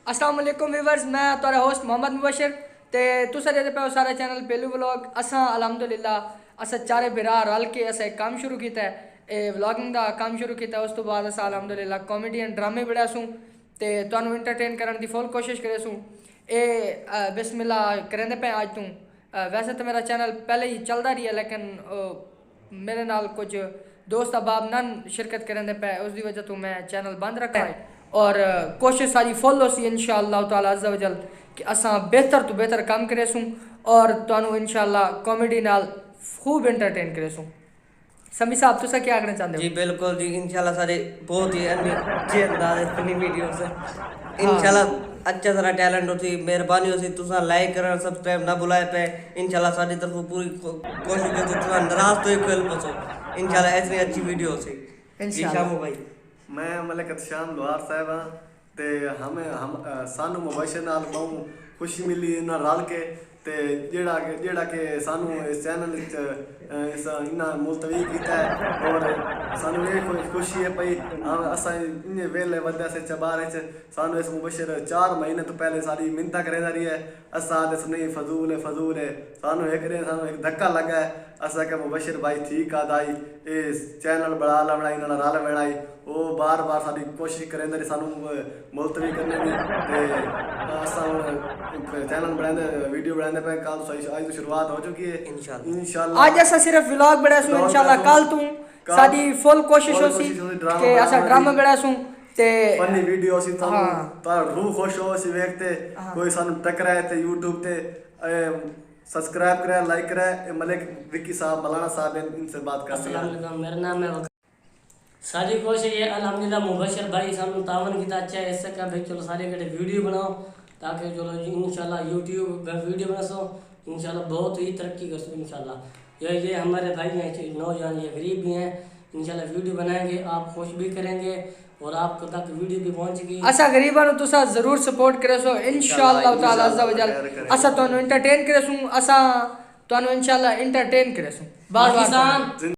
अस्सलाम वालेकुम व्यूवर्स, मैं तुम्हारा होस्ट मोहम्मद मुबशर ते तुसा देते पे सारा चैनल पेलू व्लॉग। असा अलहमदुलिल्लाह असा चारे बिरा रल के असा एक काम शुरू किया है, व्लॉगिंग का काम शुरू किया। उस तो बाद असा अलहमदुलिल्लाह कॉमेडियन ड्रामे बड़ा सूँ ते तुहानू इंटरटेन करने की फुल कोशिश करे सूँ। बिस्मिल्लाह करेंदे पे आज तू। वैसे तो मेरा चैनल पहले ही चलता रही है, लेकिन मेरे नाल कुछ दोस्त अहबाब नन शिरकत करेंदे पे, उसकी वजह तो मैं चैनल बंद रखा है। और कोशिश सारी फुल हो सी इंशाअल्लाह ताला अज़्ज़ा वजल कि असा बेहतर तो बेहतर काम करे सूँ और तुहानू इंशाअल्लाह कॉमेडी नाल खूब एंटरटेन करे सूँ। समी साहब तुसा क्या कहना चाहते हो? जी बिल्कुल जी, इंशाल्लाह सारे बहुत ही अच्छे अंदाज है फनी वीडियो से। इंशाल्लाह अच्छा सारा टैलेंट होती, मेहरबानी होती तुसा लाइक करना सब्सक्राइब ना भुलाए पे। इंशाल्लाह सारी तरफ पूरी कोशिश होती तुसा नाराज तो ही खेल बसो। इंशाल्लाह ऐसी अच्छी वीडियो होती। जी शामू भाई, मैं मलिक शाम लोहार साहब हाँ ते हम सानू मुबशर नाल बहुत खुशी मिली इन्ना रल के ते जेड़ा के सानू इस चैनल इस इन्ना मुलतवी किया है। और सानू ये खुशी है भाई असा इन्ने वेले बंदे से चबारे सानू इस मुबशर 4 महीने तो पहले सारी मिन्नता करेंदा रही है। असा दस नहीं फजूल है सानू एक धक्का लगा है। असा के मुबशर भाई ठीक आ दाई इस चैनल बढ़ा ला बनाई ना रल बनाई वो बार बार सारी कोशिश करेंदे रही सानू मुलतवी करने की ते असा चैनल बनाते वीडियो बनाते पे। कल आज तो शुरुआत हो चुकी है इंशाल्लाह। आज ऐसा सिर्फ व्लॉग बड़ा सूँ, इंशाल्लाह कल तू साडी फुल कोशिश होसी कि ऐसा ड्रामा बड़ा सूँ ते फनी वीडियो सी थानू तार रूह खुश हो सी देखते कोई सानू टकराए ते यूट्यूब ते सब्सक्राइब करे लाइक करे। मलिक विक्की साहब मौलाना साहब इनसे बात करते हैं। अस्सलाम वालेकुम, मेरा नाम है सारी कोशिश ये अल्हम्दुलिल्लाह मुबशर भाई सानू तावन किया अच्छा है। इससे क्या भाई चलो सारे कटे वीडियो बनाओ ताकि चलो इंशाल्लाह यूट्यूब पर वीडियो बना सो इंशाल्लाह बहुत ही तरक्की कर सो इंशाल्लाह। ये हमारे भाई हैं नौजवान, ये गरीब भी हैं। इंशाल्लाह वीडियो बनाएंगे, आप खुश भी करेंगे और आप तक वीडियो भी पहुंचेगी। असा गरीबा तुसा जरूर सपोर्ट करे सो इंशाअल्लाह ताला अज़्ज़ा वजल। असा तुहानू एंटरटेन करे सूँ, असा तुहानू इंशाअल्लाह एंटरटेन करे सूँ। बार बार